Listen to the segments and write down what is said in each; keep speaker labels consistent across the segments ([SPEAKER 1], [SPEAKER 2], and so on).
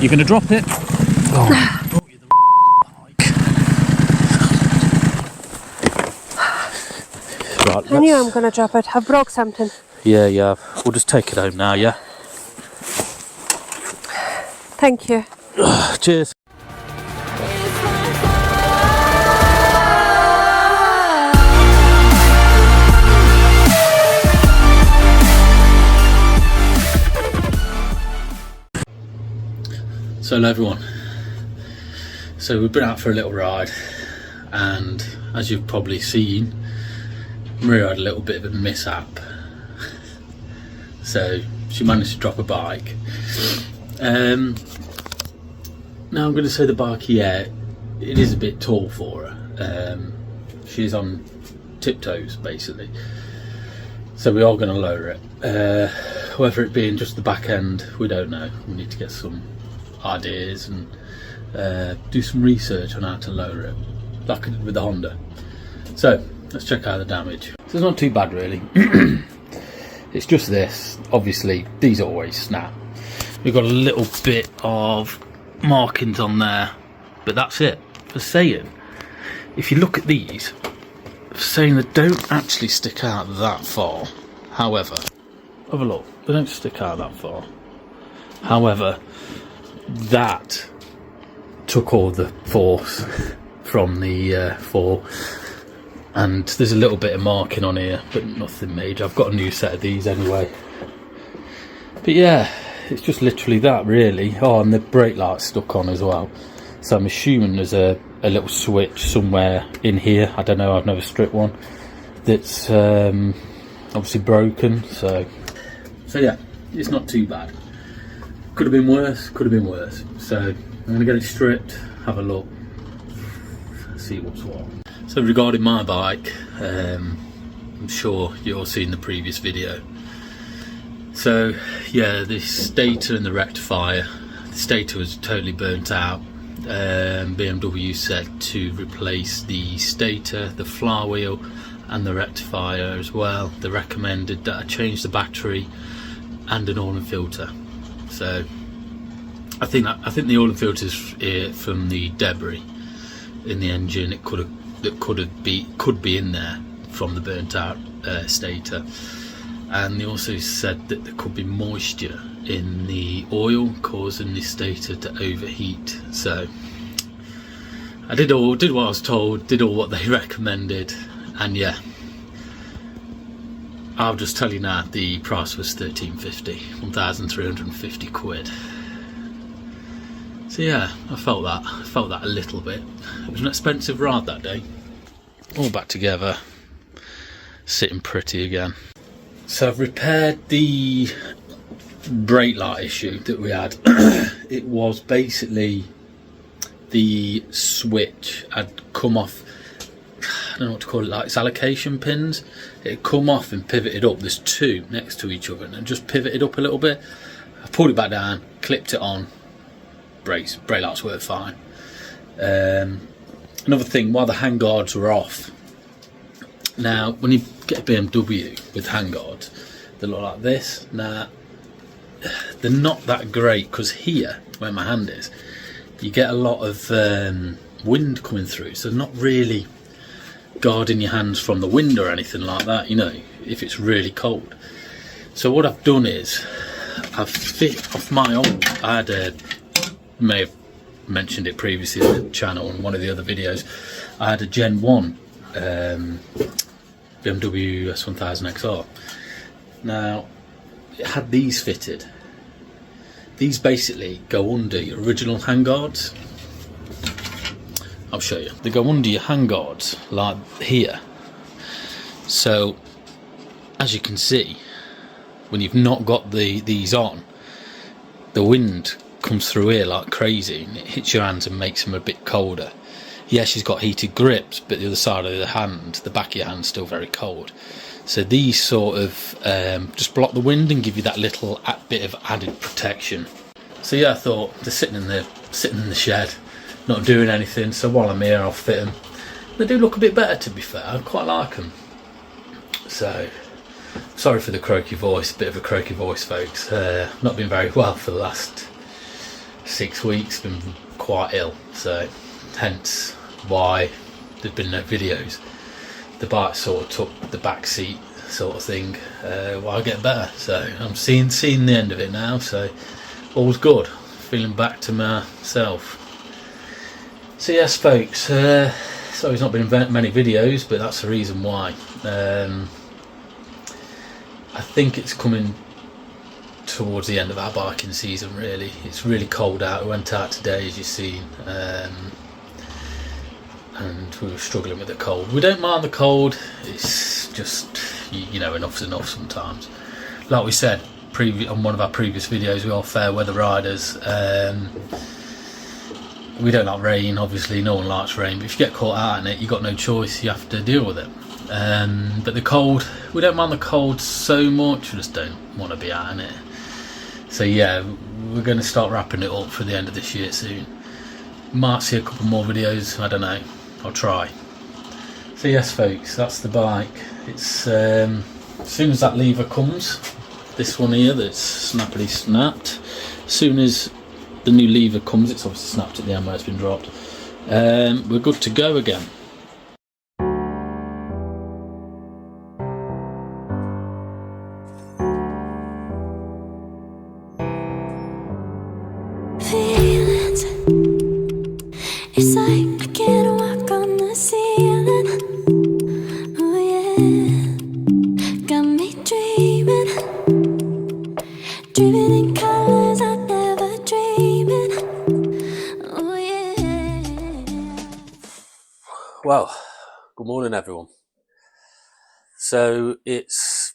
[SPEAKER 1] You're going to drop it? Oh, brought you the wrong bike. Right,
[SPEAKER 2] I knew I'm going to drop it. I broke something.
[SPEAKER 1] Yeah. We'll just take it home now, yeah?
[SPEAKER 2] Thank you.
[SPEAKER 1] Cheers. So hello everyone. So we've been out for a little ride, and as you've probably seen, Maria had a little bit of a mishap. So she managed to drop a bike. Now I'm going to say the bike, yeah, it is a bit tall for her. She's on tiptoes basically. So we are going to lower it. Whether it being just the back end, we don't know. We need to get some ideas and do some research on how to lower it, like I did with the Honda. So let's check out the damage. So it's not too bad really. It's just this. Obviously these always snap. We've got a little bit of markings on there, but that's it. For saying, if you look at these, for saying they don't actually stick out that far. However, have a look, they don't stick out that far. However, that took all the force from the fall, and there's a little bit of marking on here, but nothing major. I've got a new set of these anyway. But yeah, it's just literally that really. Oh, and the brake light's stuck on as well, so I'm assuming there's a little switch somewhere in here. I don't know, I've never stripped one. That's obviously broken, so yeah, it's not too bad. Could have been worse, so I'm going to get it stripped, have a look, see what's what. So regarding my bike, I'm sure you've all seen the previous video. So yeah, the stator and the rectifier, the stator was totally burnt out. BMW said to replace the stator, the flywheel and the rectifier as well. They recommended that I change the battery and an oil and filter. So I think the oil and filter is from the debris in the engine. It could be in there from the burnt out stator. And they also said that there could be moisture in the oil causing the stator to overheat. So I did what I was told, did all what they recommended, and yeah, I'll just tell you now, the price was £1,350 quid. So yeah, I felt that a little bit. It was an expensive ride that day. All back together, sitting pretty again. So I've repaired the brake light issue that we had. It was basically the switch had come off. I don't know what to call it, like it's allocation pins. It had come off and pivoted up. There's two next to each other and just pivoted up a little bit. I pulled it back down, clipped it on. Brake lights work fine. Another thing, while the handguards were off. Now, when you get a BMW with handguards, they look like this. Now, they're not that great because here, where my hand is, you get a lot of wind coming through, so not really guarding your hands from the wind or anything like that, you know, if it's really cold. So what I've done is I've fit off my own. May have mentioned it previously on the channel in one of the other videos. I had a Gen 1 BMW S1000 XR. Now it had these fitted. These basically go under your original handguards. I'll show you. They go under your handguards like here. So as you can see, when you've not got these on, the wind comes through here like crazy and it hits your hands and makes them a bit colder. Yes, she's got heated grips, but the other side of the hand, the back of your hand's still very cold. So these sort of just block the wind and give you that little bit of added protection. So yeah, I thought they're sitting in the shed, not doing anything. So while I'm here, I'll fit them. They do look a bit better, to be fair. I quite like them. So sorry for the croaky voice, bit of a croaky voice, folks. Not been very well for the last 6 weeks, been quite ill, so hence why there's been no videos. The bike sort of took the back seat, sort of thing, while I get better. So I'm seeing the end of it now, so all's good, feeling back to myself. So yes folks, so it's not been many videos, but that's the reason why. I think it's coming towards the end of our biking season really. It's really cold out. We went out today, as you've seen, and we were struggling with the cold. We don't mind the cold, it's just, you know, enough's enough sometimes. Like we said on one of our previous videos, we are fair weather riders. We don't like rain, obviously, no one likes rain, but if you get caught out in it, you've got no choice, you have to deal with it. But the cold, we don't mind the cold so much, we just don't want to be out in it. So yeah, we're going to start wrapping it up for the end of this year soon. Might see a couple more videos, I don't know, I'll try. So yes folks, that's the bike. It's as soon as that lever comes, this one here that's snappily snapped, as soon as the new lever comes, it's obviously snapped at the end where it's been dropped, we're good to go again.
[SPEAKER 3] Feelings, it's like I can't walk on the ceiling. Oh yeah, got me dreaming, dreaming in colors I never dreamed. Oh yeah.
[SPEAKER 4] Well, good morning everyone. So it's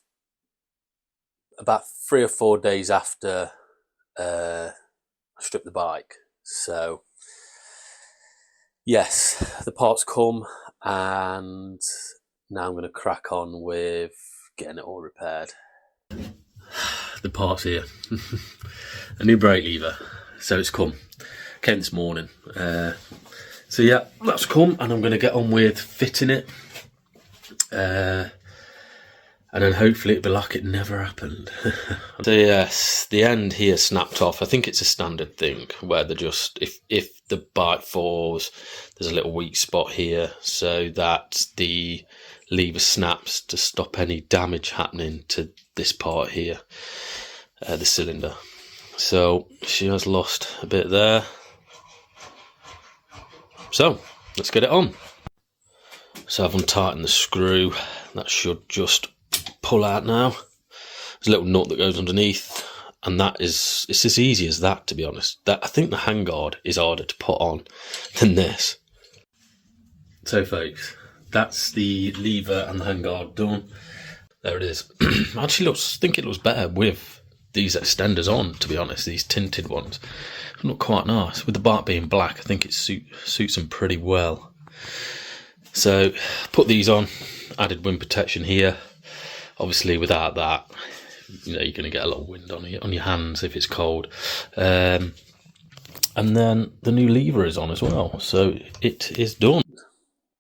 [SPEAKER 4] about 3 or 4 days after I stripped the bike. So yes, the parts come, and now I'm going to crack on with getting it all repaired.
[SPEAKER 1] The parts here. A new brake lever, so it's come. Came this morning. So yeah, that's come, and I'm going to get on with fitting it, and then hopefully it'll be like it never happened. So yes, the end here snapped off. I think it's a standard thing where they're just, if the bike falls, there's a little weak spot here so that the lever snaps to stop any damage happening to this part here, the cylinder. So she has lost a bit there. So let's get it on. So I've untightened the screw. That should just pull out now. There's a little nut that goes underneath, and it's as easy as that, to be honest. I think the Handguard is harder to put on than this. So folks, that's the lever and the Handguard done. There it is. Actually I think it looks better with these extenders on, to be honest. These tinted ones look quite nice. With the bike being black, I think it suits them pretty well. So put these on, added wind protection here. Obviously without that, you know, you're going to get a lot of wind on your hands if it's cold. And then the new lever is on as well, so it is done.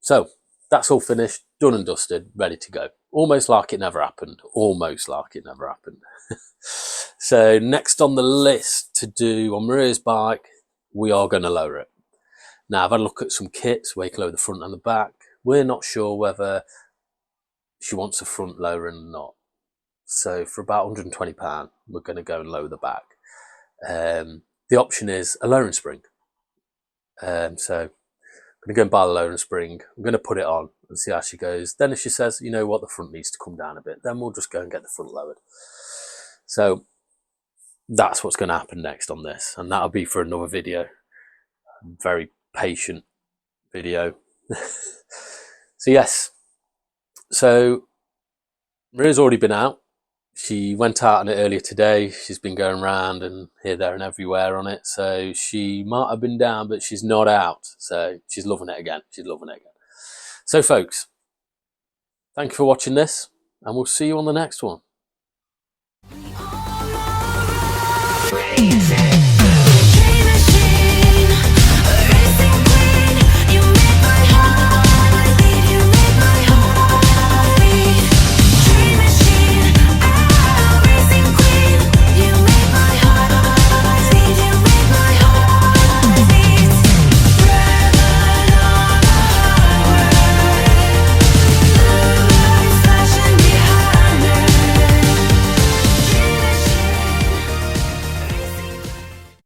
[SPEAKER 4] So that's all finished, done and dusted, ready to go. Almost like it never happened. Almost like it never happened. So next on the list to do on Maria's bike, we are going to lower it. Now I've had a look at some kits where you can lower the front and the back. We're not sure whether she wants a front lower or not. So for about £120, we're going to go and lower the back. The option is a lowering spring. So I'm going to go and buy the lowering spring. I'm going to put it on and see how she goes. Then if she says, you know what, the front needs to come down a bit, then we'll just go and get the front lowered. So that's what's going to happen next on this, and that'll be for another video. Very patient video. So yes, so Maria's already been out. She went out on it earlier today. She's been going around and here, there and everywhere on it. So she might have been down, but she's not out. So she's loving it again. She's loving it again. So folks, thank you for watching this, and we'll see you on the next one.